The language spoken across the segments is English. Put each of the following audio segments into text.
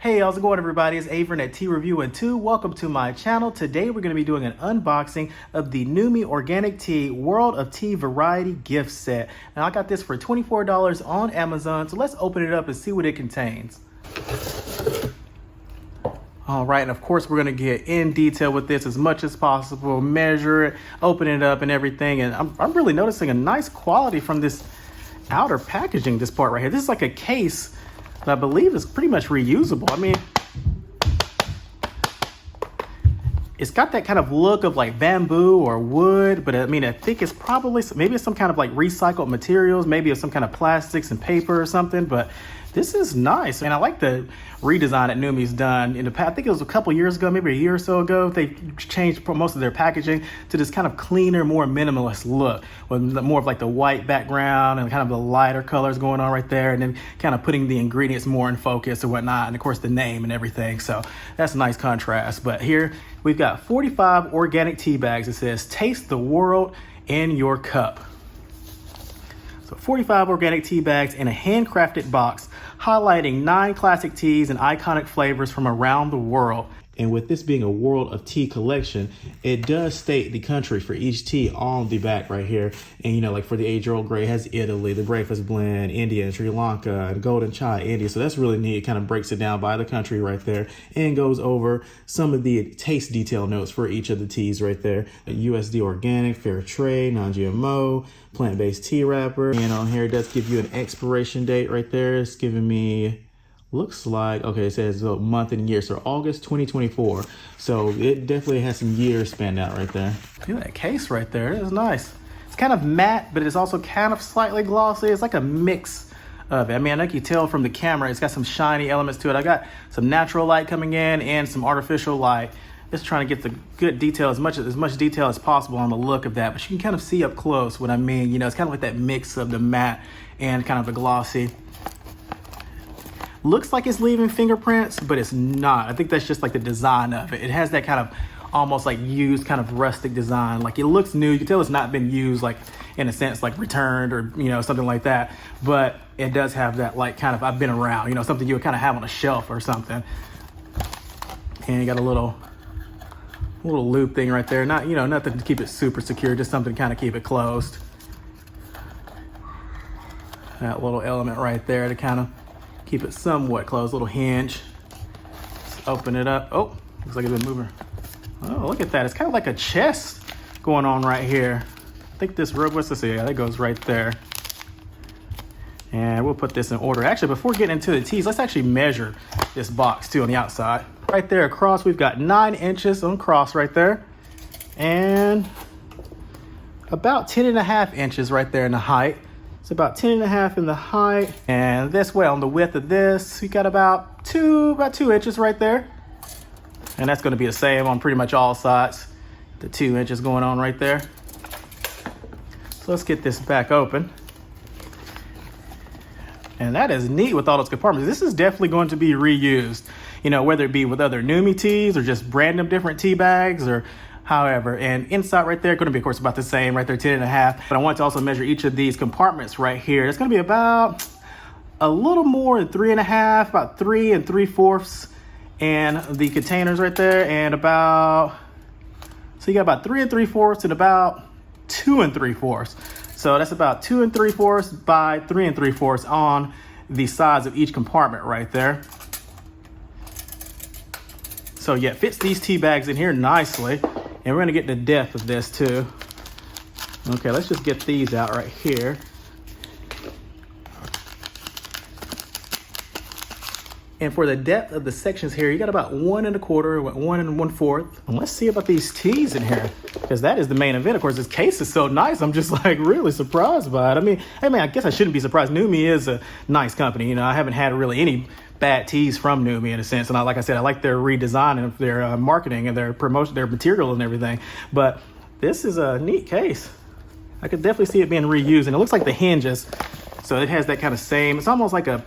Hey, how's it going everybody? It's Avern at Tea Review and 2. Welcome to my channel. Today we're going to be doing an unboxing of the Numi Organic Tea World of Tea Variety Gift Set. Now I got this for $24 on Amazon, so let's open it up and see what it contains. All right, and of course we're going to get in detail with this as much as possible, measure it, open it up and everything. And I'm really noticing a nice quality from this outer packaging, this part right here. This is like a case that I believe is pretty much reusable. I mean, it's got that kind of look of like bamboo or wood, but I mean, I think it's probably, maybe it's some kind of like recycled materials, maybe it's some kind of plastics and paper or something, but this is nice. And I like the redesign that Numi's done in the past. I think it was a couple years ago, maybe a year or so ago, they changed most of their packaging to this kind of cleaner, more minimalist look with more of like the white background and kind of the lighter colors going on right there. And then kind of putting the ingredients more in focus and whatnot. And of course the name and everything. So that's a nice contrast. But here we've got 45 organic tea bags. It says, taste the world in your cup. So 45 organic tea bags in a handcrafted box, highlighting 9 classic teas and iconic flavors from around the world. And with this being a World of Tea collection, it does state the country for each tea on the back right here. And you know, like for the age Earl Grey, it has Italy, the breakfast blend, India, Sri Lanka, and golden chai, India. So that's really neat. It kind of breaks it down by the country right there and goes over some of the taste detail notes for each of the teas right there. A USD organic, fair trade, non-GMO, plant-based tea wrapper. And on here, it does give you an expiration date right there. It's giving me, looks like, okay, it says a month and year, so August 2024. So it definitely has some years spanned out right there. Look at that case right there. It is nice. It's kind of matte, but it's also kind of slightly glossy. It's like a mix of it. I mean, I can tell from the camera, it's got some shiny elements to it. I got some natural light coming in and some artificial light. Just trying to get the good detail, as much detail as possible on the look of that. But you can kind of see up close what I mean. You know, it's kind of like that mix of the matte and kind of the glossy. Looks like it's leaving fingerprints, but it's not. I think that's just like the design of it. It has that kind of almost like used kind of rustic design. Like it looks new. You can tell it's not been used, like in a sense, like returned or, you know, something like that. But it does have that like kind of, I've been around, you know, something you would kind of have on a shelf or something. And you got a little loop thing right there. Not, you know, nothing to keep it super secure, just something to kind of keep it closed. That little element right there to kind of keep it somewhat closed, little hinge. Let's open it up. Oh, looks like it's been moving. Oh, look at that. It's kind of like a chest going on right here. I think this rope, what's this? Yeah, that goes right there. And we'll put this in order. Actually, before getting into the teas, let's actually measure this box too on the outside. Right there across, we've got 9 inches on cross right there. And about 10.5 inches right there in the height. It's about 10.5 in the height. And this way on the width of this, we got about 2 inches right there. And that's gonna be the same on pretty much all sides. The 2 inches going on right there. So let's get this back open. And that is neat with all those compartments. This is definitely going to be reused, you know, whether it be with other Numi teas or just random different tea bags or however. And inside right there, going to be, of course, about the same right there, 10.5. But I want to also measure each of these compartments right here. It's going to be about a little more than 3.5, about 3 3/4. And the containers right there, and about, so you got about 3 3/4 and about 2 3/4. So that's about 2 3/4 by 3 3/4 on the sides of each compartment right there. So yeah, it fits these tea bags in here nicely. And we're gonna get the depth of this too. Okay, let's just get these out right here. And for the depth of the sections here, you got about 1 1/4, 1 1/4. And let's see about these teas in here, because that is the main event. Of course, this case is so nice. I'm just like really surprised by it. I mean, I guess I shouldn't be surprised. Numi is a nice company. You know, I haven't had really any bad teas from Numi in a sense. And like I said, I like their redesign of their marketing and their promotion, their material and everything. But this is a neat case. I could definitely see it being reused. And it looks like the hinges, so it has that kind of same, it's almost like a,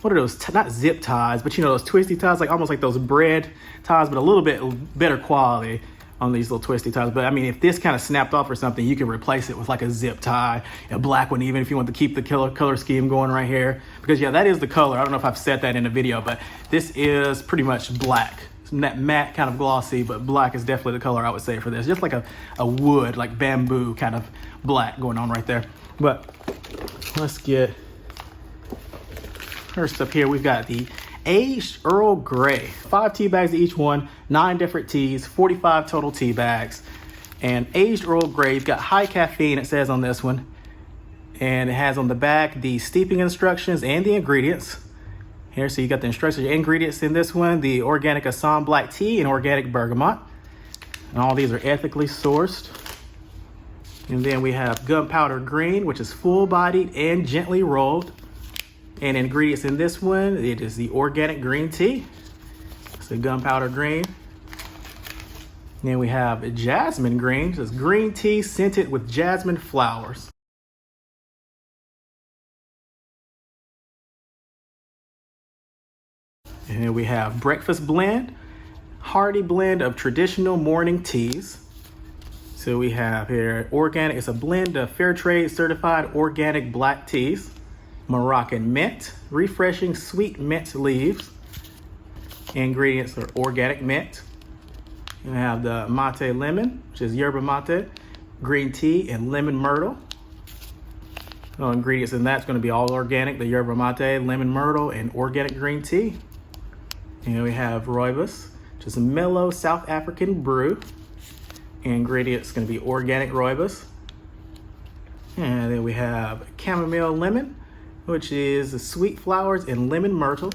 what are those, not zip ties, but you know, those twisty ties, like almost like those bread ties, but a little bit better quality on these little twisty ties. But I mean, if this kind of snapped off or something, you can replace it with like a zip tie, a black one, even if you want to keep the color scheme going right here. Because yeah, that is the color. I don't know if I've said that in the video, but this is pretty much black. It's that matte kind of glossy, but black is definitely the color I would say for this. Just like a wood, like bamboo kind of black going on right there. But let's get, first up here, we've got the aged Earl Grey. 5 tea bags each one, 9 different teas, 45 total tea bags. And aged Earl Grey, you've got high caffeine, it says on this one. And it has on the back the steeping instructions and the ingredients. Here, so you got the instructions, ingredients in this one, the organic Assam black tea and organic bergamot. And all these are ethically sourced. And then we have gunpowder green, which is full-bodied and gently rolled. And ingredients in this one, it is the organic green tea. It's the gunpowder green. Then we have jasmine green. It's green tea scented with jasmine flowers. And then we have breakfast blend, hearty blend of traditional morning teas. So we have here organic, it's a blend of fair trade certified organic black teas. Moroccan mint, refreshing sweet mint leaves. Ingredients are organic mint. You have the mate lemon, which is yerba mate, green tea, and lemon myrtle. So ingredients in that's going to be all organic, the yerba mate, lemon myrtle, and organic green tea. And we have rooibos, which is a mellow South African brew. Ingredients going to be organic rooibos. And then we have chamomile lemon, which is the sweet flowers and lemon myrtle.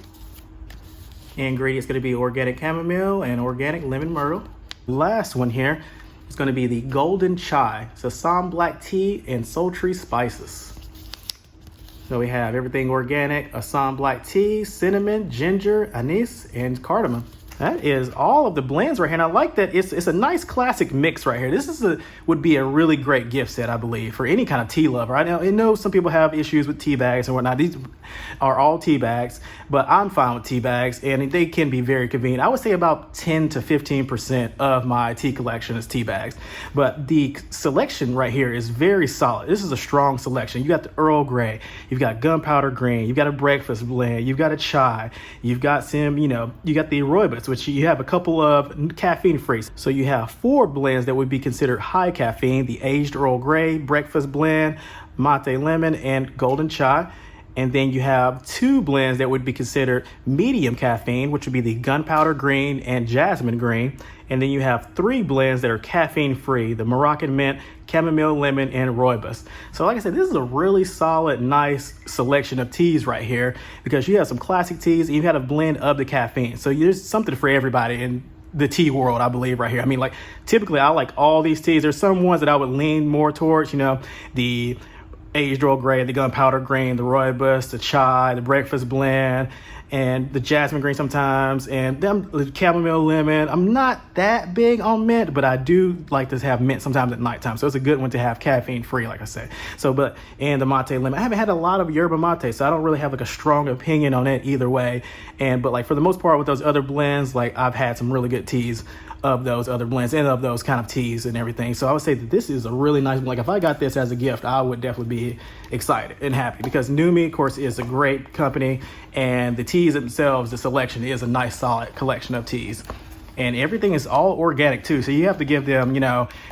Ingredients going to be organic chamomile and organic lemon myrtle. Last one here is going to be the golden chai. It's Assam black tea and sultry spices. So we have everything organic, Assam black tea, cinnamon, ginger, anise, and cardamom. That is all of the blends right here. And I like that it's a nice classic mix right here. This is would be a really great gift set, I believe, for any kind of tea lover. I know some people have issues with tea bags and whatnot. These are all tea bags, but I'm fine with tea bags and they can be very convenient. I would say about 10 to 15% of my tea collection is tea bags, but the selection right here is very solid. This is a strong selection. You got the Earl Grey, you've got gunpowder green, you've got a breakfast blend, you've got a chai, you've got some, you got the rooibos, which you have a couple of caffeine free. So you have 4 blends that would be considered high caffeine, the aged Earl Grey, breakfast blend, mate lemon, and golden chai. And then you have 2 blends that would be considered medium caffeine, which would be the gunpowder green and jasmine green. And then you have 3 blends that are caffeine free, the Moroccan mint, chamomile lemon, and rooibos. So like I said, this is a really solid, nice selection of teas right here, because you have some classic teas and you have a blend of the caffeine. So there's something for everybody in the tea world, I believe, right here. I mean, like, typically I like all these teas. There's some ones that I would lean more towards, the aged Earl Grey, the gunpowder green, the rooibos, the chai, the breakfast blend, and the jasmine green sometimes, and the chamomile lemon. I'm not that big on mint, but I do like to have mint sometimes at nighttime. So it's a good one to have caffeine free, like I said. And the mate lemon. I haven't had a lot of yerba mate, so I don't really have like a strong opinion on it either way. But like for the most part with those other blends, like I've had some really good teas of those other blends and of those kind of teas and everything. So I would say that this is a really nice, like if I got this as a gift, I would definitely be excited and happy, because Numi, of course, is a great company, and the teas themselves, the selection is a nice solid collection of teas. And everything is all organic too. So you have to give them,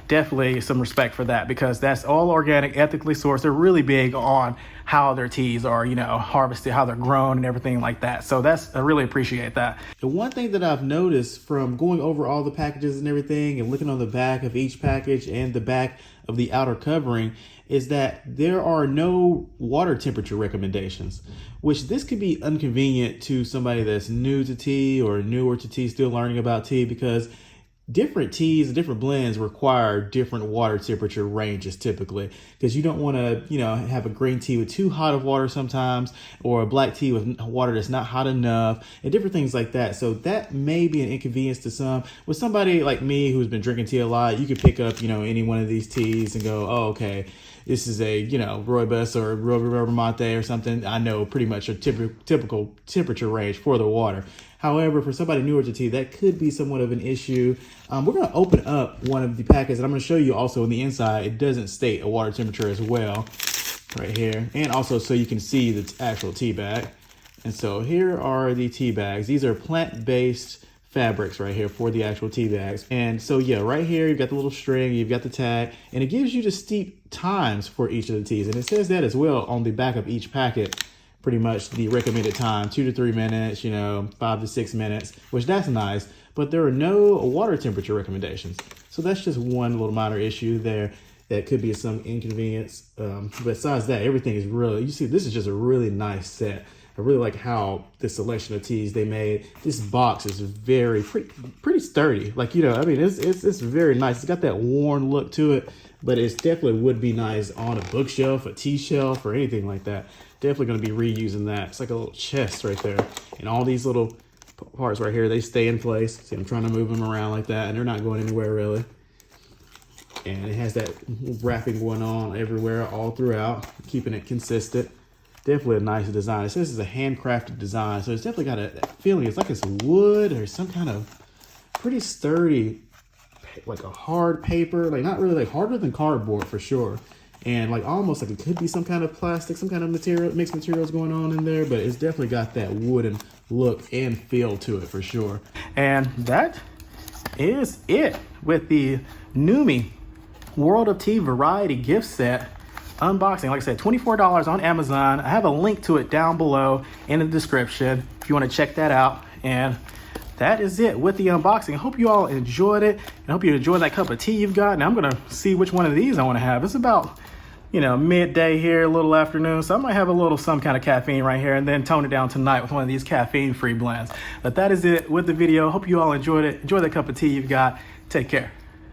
definitely some respect for that, because that's all organic, ethically sourced. They're really big on how their teas are, harvested, how they're grown and everything like that. So I really appreciate that. The one thing that I've noticed from going over all the packages and everything and looking on the back of each package and the back of the outer covering is that there are no water temperature recommendations, which this could be inconvenient to somebody that's new to tea or newer to tea, still learning about tea, because different teas and different blends require different water temperature ranges typically, because you don't want to, have a green tea with too hot of water sometimes, or a black tea with water that's not hot enough, and different things like that. So that may be an inconvenience to some. With somebody like me who's been drinking tea a lot, you could pick up, any one of these teas and go, oh, okay, this is a, you know, rooibos or rubber mate or something, I know pretty much a typical temperature range for the water. However, for somebody newer to tea, that could be somewhat of an issue. We're going to open up one of the packets, and I'm going to show you also on the inside, it doesn't state a water temperature as well, right here. And also so you can see the actual tea bag. And so here are the tea bags. These are plant-based fabrics right here for the actual tea bags. And so yeah, right here, you've got the little string, you've got the tag, and it gives you the steep times for each of the teas. And it says that as well on the back of each packet. Pretty much the recommended time, 2 to 3 minutes, you know, 5 to 6 minutes, which that's nice, but there are no water temperature recommendations. So that's just one little minor issue there that could be some inconvenience. Besides that, everything is really, you see, this is just a really nice set. I really like how the selection of teas they made. This box is pretty sturdy. Like, you know, I mean, it's very nice. It's got that worn look to it, but it definitely would be nice on a bookshelf, a tea shelf, or anything like that. Definitely going to be reusing that. It's like a little chest right there. And all these little parts right here, they stay in place. See, I'm trying to move them around like that, and they're not going anywhere really. And it has that wrapping going on everywhere, all throughout, keeping it consistent. Definitely a nice design. It says it's a handcrafted design, so it's definitely got a feeling. It's like it's wood or some kind of pretty sturdy, like a hard paper, like not really, like harder than cardboard for sure. And like almost like it could be some kind of plastic, some kind of material, mixed materials going on in there, but it's definitely got that wooden look and feel to it for sure. And that is it with the Numi World of Tea Variety Gift Set unboxing. Like I said, $24 on Amazon. I have a link to it down below in the description if you want to check that out. And that is it with the unboxing. I hope you all enjoyed it. And I hope you enjoyed that cup of tea you've got. And I'm going to see which one of these I want to have. It's about, you know, midday here, a little afternoon. So I might have a little some kind of caffeine right here and then tone it down tonight with one of these caffeine-free blends. But that is it with the video. Hope you all enjoyed it. Enjoy that cup of tea you've got. Take care.